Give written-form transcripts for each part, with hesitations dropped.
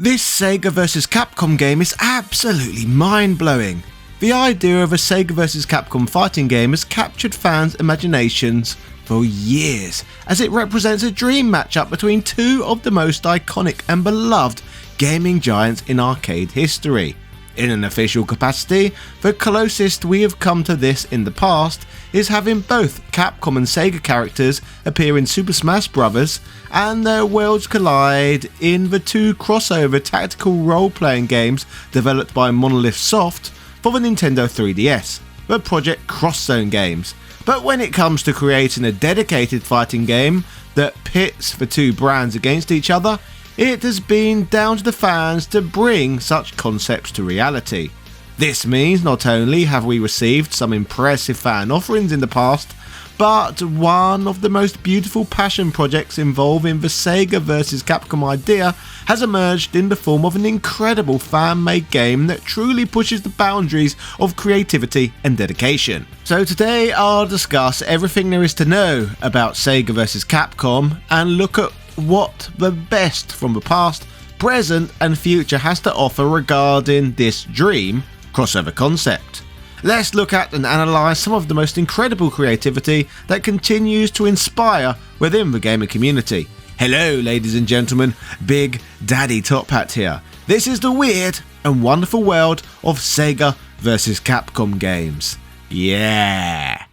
This Sega vs Capcom game is absolutely mind-blowing. The idea of a Sega vs Capcom fighting game has captured fans' imaginations for years, as it represents a dream matchup between two of the most iconic and beloved gaming giants in arcade history. In an official capacity, the closest we have come to this in the past is having both Capcom and Sega characters appear in Super Smash Bros. And their worlds collide in the two crossover tactical role-playing games developed by Monolith Soft for the Nintendo 3DS, the Project Cross Zone games. But when it comes to creating a dedicated fighting game that pits the two brands against each other, it has been down to the fans to bring such concepts to reality. This means not only have we received some impressive fan offerings in the past, but one of the most beautiful passion projects involving the Sega vs Capcom idea has emerged in the form of an incredible fan-made game that truly pushes the boundaries of creativity and dedication. So today I'll discuss everything there is to know about Sega vs Capcom and look at what the best from the past, present and future has to offer regarding this dream crossover concept. Let's look at and analyse some of the most incredible creativity that continues to inspire within the gaming community. Hello ladies and gentlemen, Big Daddy Top Hat here. This is the weird and wonderful world of Sega vs Capcom games. Yeah!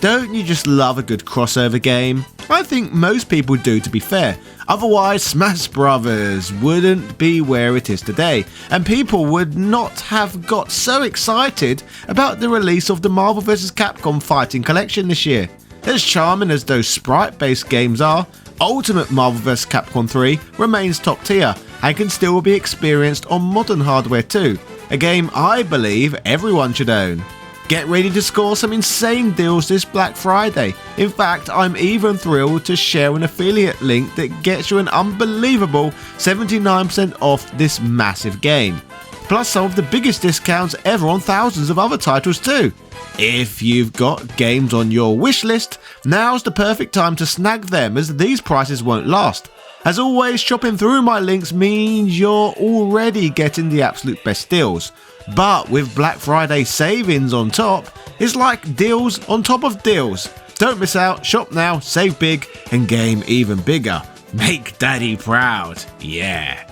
Don't you just love a good crossover game? I think most people do, to be fair. Otherwise, Smash Bros. Wouldn't be where it is today, and people would not have got so excited about the release of the Marvel vs Capcom Fighting Collection this year. As charming as those sprite-based games are, Ultimate Marvel vs Capcom 3 remains top tier and can still be experienced on modern hardware too, a game I believe everyone should own. Get ready to score some insane deals this Black Friday. In fact, I'm even thrilled to share an affiliate link that gets you an unbelievable 79% off this massive game. Plus some of the biggest discounts ever on thousands of other titles too. If you've got games on your wish list, now's the perfect time to snag them, as these prices won't last. As always, shopping through my links means you're already getting the absolute best deals. But with Black Friday savings on top, it's like deals on top of deals. Don't miss out, shop now, save big, and game even bigger. Make Daddy proud, yeah.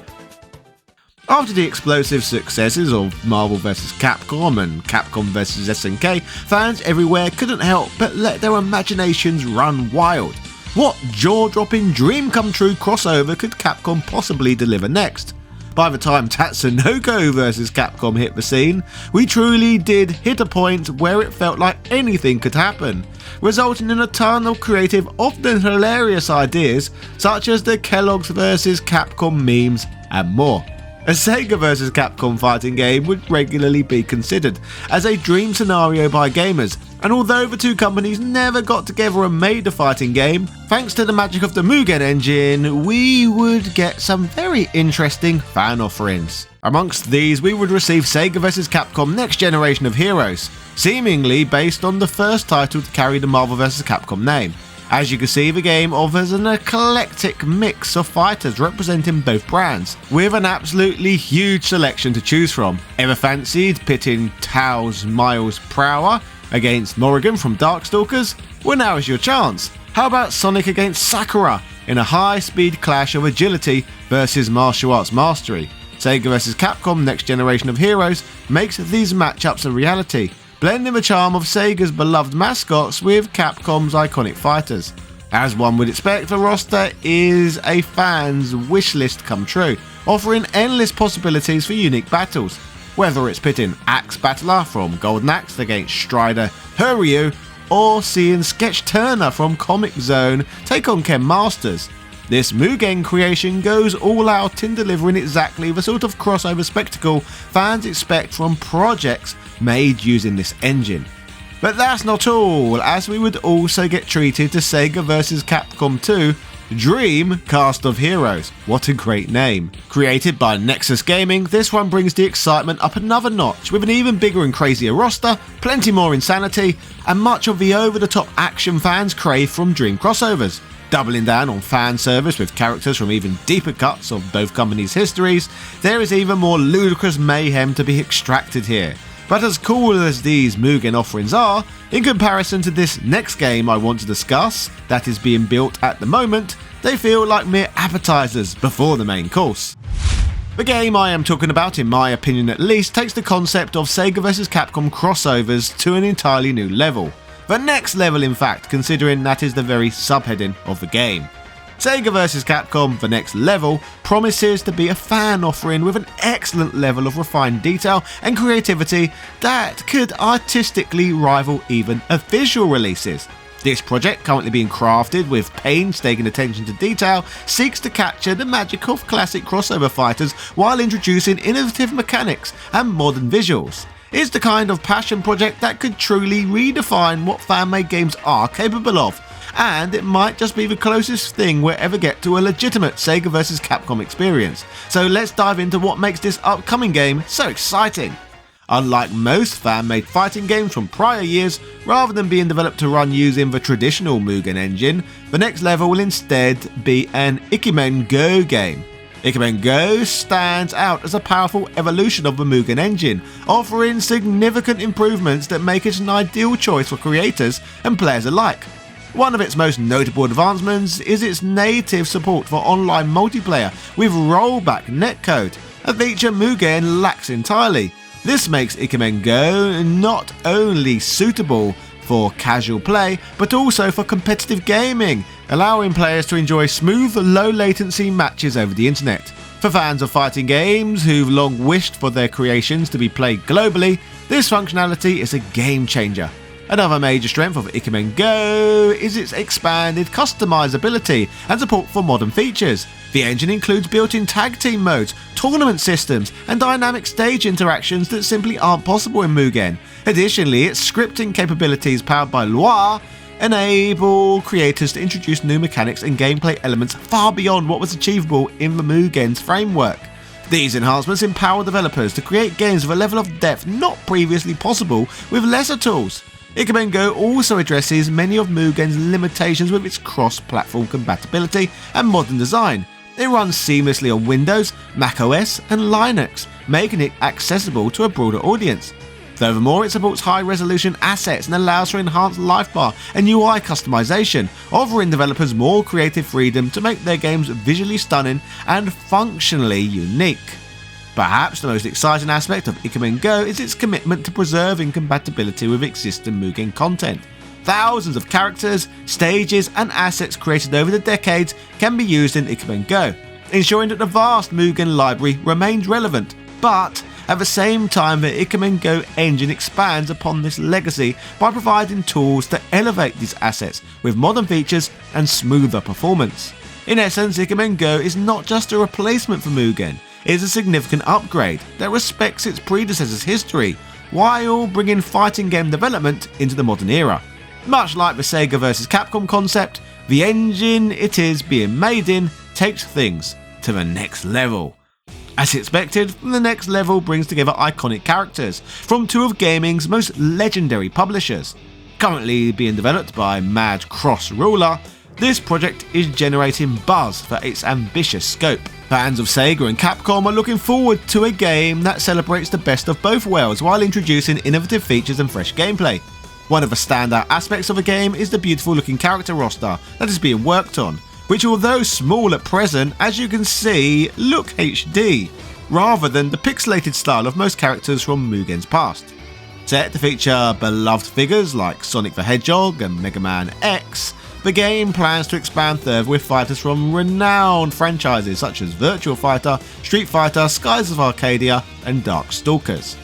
After the explosive successes of Marvel vs Capcom and Capcom vs SNK, fans everywhere couldn't help but let their imaginations run wild. What jaw-dropping dream-come-true crossover could Capcom possibly deliver next? By the time Tatsunoko vs Capcom hit the scene, we truly did hit a point where it felt like anything could happen, resulting in a ton of creative, often hilarious ideas such as the Kellogg's vs Capcom memes and more. A Sega vs Capcom fighting game would regularly be considered as a dream scenario by gamers, and although the two companies never got together and made a fighting game, thanks to the magic of the Mugen engine, we would get some very interesting fan offerings. Amongst these, we would receive Sega vs Capcom Next Generation of Heroes, seemingly based on the first title to carry the Marvel vs Capcom name. As you can see, the game offers an eclectic mix of fighters representing both brands, with an absolutely huge selection to choose from. Ever fancied pitting Tao's Miles Prower against Morrigan from Darkstalkers? Well, now is your chance. How about Sonic against Sakura in a high-speed clash of agility versus martial arts mastery? Sega vs Capcom Next Generation of Heroes makes these matchups a reality, blending the charm of Sega's beloved mascots with Capcom's iconic fighters. As one would expect, the roster is a fan's wish list come true, offering endless possibilities for unique battles. Whether it's pitting Axe Battler from Golden Axe against Strider Hurryu, or seeing Sketch Turner from Comic Zone take on Ken Masters. This Mugen creation goes all out in delivering exactly the sort of crossover spectacle fans expect from projects made using this engine. But that's not all, as we would also get treated to Sega vs Capcom 2 Dream Cast of Heroes. What a great name. Created by Nexus Gaming, this one brings the excitement up another notch with an even bigger and crazier roster, plenty more insanity, and much of the over-the-top action fans crave from Dream crossovers. Doubling down on fan service with characters from even deeper cuts of both companies' histories, there is even more ludicrous mayhem to be extracted here. But as cool as these Mugen offerings are, in comparison to this next game I want to discuss, that is being built at the moment, they feel like mere appetizers before the main course. The game I am talking about, in my opinion at least, takes the concept of Sega vs Capcom crossovers to an entirely new level. The next level in fact, considering that is the very subheading of the game. Sega vs Capcom The Next Level promises to be a fan offering with an excellent level of refined detail and creativity that could artistically rival even official releases. This project, currently being crafted with painstaking attention to detail, seeks to capture the magic of classic crossover fighters while introducing innovative mechanics and modern visuals. It's the kind of passion project that could truly redefine what fan-made games are capable of, and it might just be the closest thing we'll ever get to a legitimate Sega vs Capcom experience. So let's dive into what makes this upcoming game so exciting. Unlike most fan-made fighting games from prior years, rather than being developed to run using the traditional Mugen engine, the next level will instead be an Ikemen Go game. Ikemen Go stands out as a powerful evolution of the Mugen engine, offering significant improvements that make it an ideal choice for creators and players alike. One of its most notable advancements is its native support for online multiplayer with rollback netcode, a feature Mugen lacks entirely. This makes Ikemen Go not only suitable for casual play, but also for competitive gaming, allowing players to enjoy smooth, low-latency matches over the internet. For fans of fighting games who've long wished for their creations to be played globally, this functionality is a game changer. Another major strength of Ikemen Go is its expanded customizability and support for modern features. The engine includes built-in tag team modes, tournament systems, and dynamic stage interactions that simply aren't possible in Mugen. Additionally, its scripting capabilities powered by Lua enable creators to introduce new mechanics and gameplay elements far beyond what was achievable in the Mugen's framework. These enhancements empower developers to create games with a level of depth not previously possible with lesser tools. Ikemen Go also addresses many of Mugen's limitations with its cross-platform compatibility and modern design. It runs seamlessly on Windows, macOS and Linux, making it accessible to a broader audience. Furthermore, it supports high-resolution assets and allows for enhanced lifebar and UI customization, offering developers more creative freedom to make their games visually stunning and functionally unique. Perhaps the most exciting aspect of Ikemen Go is its commitment to preserving compatibility with existing Mugen content. Thousands of characters, stages and assets created over the decades can be used in Ikemen Go, ensuring that the vast Mugen library remains relevant, but at the same time the Ikemen Go engine expands upon this legacy by providing tools to elevate these assets with modern features and smoother performance. In essence, Ikemen Go is not just a replacement for Mugen, it is a significant upgrade that respects its predecessor's history, while bringing fighting game development into the modern era. Much like the Sega vs Capcom concept, the engine it is being made in takes things to the next level. As expected, the next level brings together iconic characters from two of gaming's most legendary publishers. Currently being developed by Mad Cross Ruler, this project is generating buzz for its ambitious scope. Fans of Sega and Capcom are looking forward to a game that celebrates the best of both worlds while introducing innovative features and fresh gameplay. One of the standout aspects of the game is the beautiful looking character roster that is being worked on, which although small at present, as you can see, look HD, rather than the pixelated style of most characters from Mugen's past. Set to feature beloved figures like Sonic the Hedgehog and Mega Man X, the game plans to expand further with fighters from renowned franchises such as Virtua Fighter, Street Fighter, Skies of Arcadia and Darkstalkers.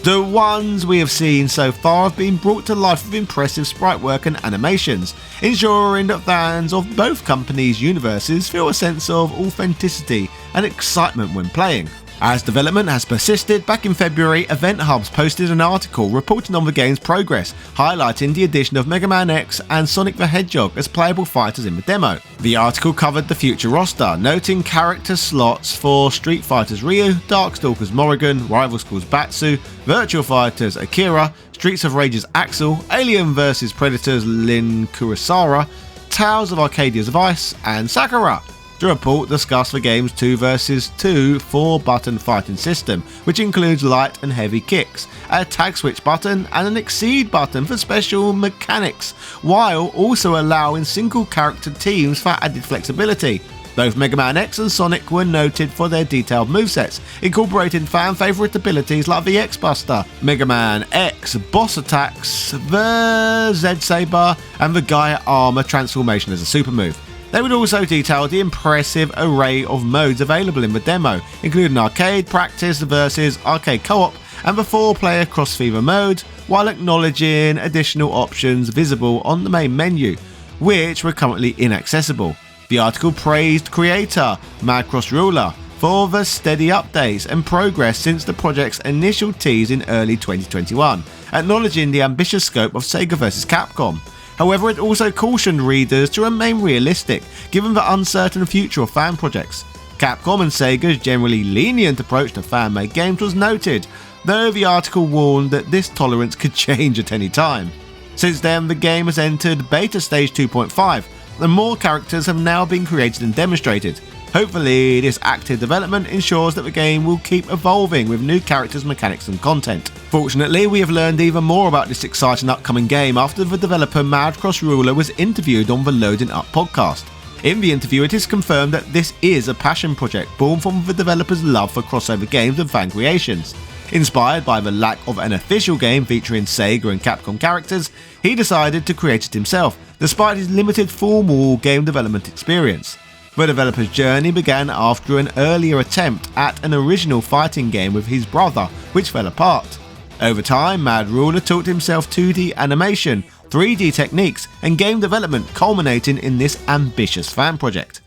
The ones we have seen so far have been brought to life with impressive sprite work and animations, ensuring that fans of both companies' universes feel a sense of authenticity and excitement when playing. As development has persisted, back in February, Event Hubs posted an article reporting on the game's progress, highlighting the addition of Mega Man X and Sonic the Hedgehog as playable fighters in the demo. The article covered the future roster, noting character slots for Street Fighter's Ryu, Darkstalkers Morrigan, Rival Schools Batsu, Virtua Fighter's Akira, Streets of Rage's Axel, Alien vs Predator's Lin Kurosawa, Tales of Arcadia's of Ice and Sakura. The report discussed the game's 2 vs 2 4-button fighting system, which includes light and heavy kicks, a tag switch button and an exceed button for special mechanics, while also allowing single character teams for added flexibility. Both Mega Man X and Sonic were noted for their detailed movesets, incorporating fan favourite abilities like the X-Buster, Mega Man X boss attacks, the Z-Saber and the Gaia Armor transformation as a super move. They would also detail the impressive array of modes available in the demo, including arcade, practice, versus, arcade co-op and the 4-player cross-fever mode, while acknowledging additional options visible on the main menu, which were currently inaccessible. The article praised creator Mad Cross Ruler for the steady updates and progress since the project's initial tease in early 2021, acknowledging the ambitious scope of Sega vs Capcom. However, it also cautioned readers to remain realistic, given the uncertain future of fan projects. Capcom and Sega's generally lenient approach to fan-made games was noted, though the article warned that this tolerance could change at any time. Since then, the game has entered beta stage 2.5, and more characters have now been created and demonstrated. Hopefully, this active development ensures that the game will keep evolving with new characters, mechanics and content. Fortunately, we have learned even more about this exciting upcoming game after the developer Mad Cross Ruler was interviewed on the Loading Up podcast. In the interview, it is confirmed that this is a passion project born from the developer's love for crossover games and fan creations. Inspired by the lack of an official game featuring Sega and Capcom characters, he decided to create it himself, despite his limited formal game development experience. The developer's journey began after an earlier attempt at an original fighting game with his brother, which fell apart. Over time, Mad Ruler taught himself 2D animation, 3D techniques, and game development, culminating in this ambitious fan project.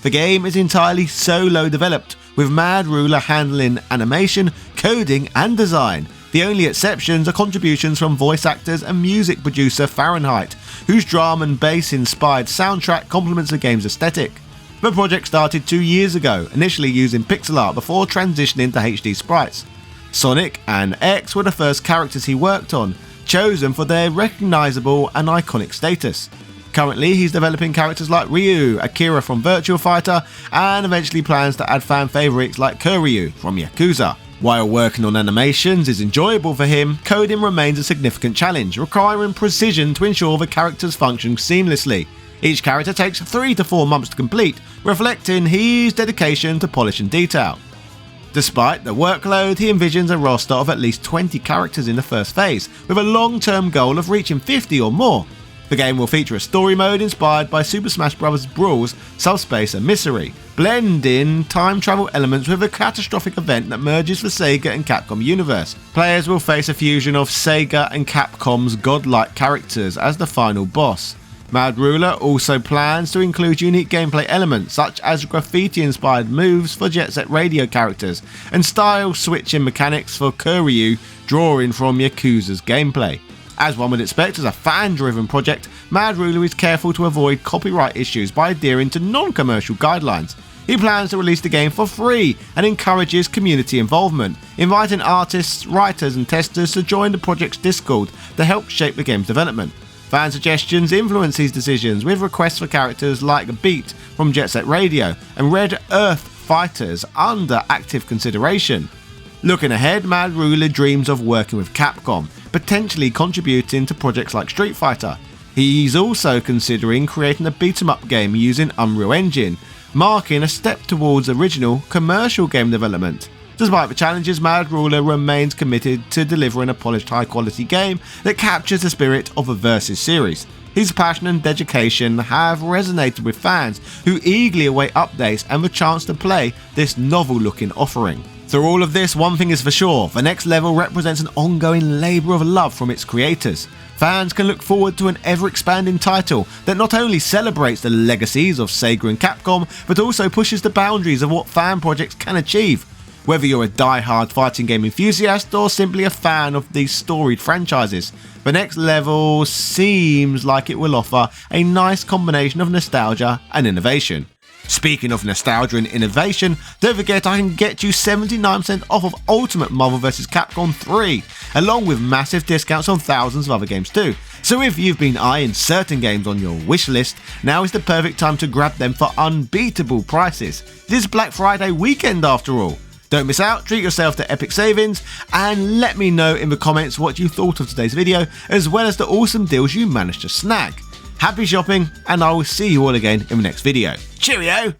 The game is entirely solo developed, with Mad Ruler handling animation, coding, and design. The only exceptions are contributions from voice actors and music producer Fahrenheit, whose drum and bass inspired soundtrack complements the game's aesthetic. The project started 2 years ago, initially using pixel art before transitioning to HD sprites. Sonic and X were the first characters he worked on, chosen for their recognisable and iconic status. Currently, he's developing characters like Ryu, Akira from Virtua Fighter, and eventually plans to add fan favourites like Kuryu from Yakuza. While working on animations is enjoyable for him, coding remains a significant challenge, requiring precision to ensure the characters function seamlessly. Each character takes 3 to 4 months to complete, reflecting his dedication to polish and detail. Despite the workload, he envisions a roster of at least 20 characters in the first phase, with a long-term goal of reaching 50 or more. The game will feature a story mode inspired by Super Smash Bros. Brawl's Subspace and Misery, blending time travel elements with a catastrophic event that merges the Sega and Capcom universe. Players will face a fusion of Sega and Capcom's godlike characters as the final boss. Mad Ruler also plans to include unique gameplay elements such as graffiti-inspired moves for Jet Set Radio characters and style-switching mechanics for Kuryu, drawing from Yakuza's gameplay. As one would expect as a fan-driven project, Mad Ruler is careful to avoid copyright issues by adhering to non-commercial guidelines. He plans to release the game for free and encourages community involvement, inviting artists, writers and testers to join the project's Discord to help shape the game's development. Fan suggestions influence these decisions, with requests for characters like Beat from Jet Set Radio and Red Earth fighters under active consideration. Looking ahead, Mad Ruler dreams of working with Capcom, potentially contributing to projects like Street Fighter. He's also considering creating a beat-em-up game using Unreal Engine, marking a step towards original commercial game development. Despite the challenges, Mad Ruler remains committed to delivering a polished high-quality game that captures the spirit of the Versus series. His passion and dedication have resonated with fans who eagerly await updates and the chance to play this novel-looking offering. Through all of this, one thing is for sure, the next level represents an ongoing labour of love from its creators. Fans can look forward to an ever-expanding title that not only celebrates the legacies of Sega and Capcom, but also pushes the boundaries of what fan projects can achieve. Whether you're a die-hard fighting game enthusiast or simply a fan of these storied franchises, the next level seems like it will offer a nice combination of nostalgia and innovation. Speaking of nostalgia and innovation, don't forget I can get you 79% off of Ultimate Marvel vs. Capcom 3, along with massive discounts on thousands of other games too. So if you've been eyeing certain games on your wish list, now is the perfect time to grab them for unbeatable prices. This is Black Friday weekend after all. Don't miss out, treat yourself to epic savings, and let me know in the comments what you thought of today's video, as well as the awesome deals you managed to snag. Happy shopping, and I will see you all again in the next video. Cheerio!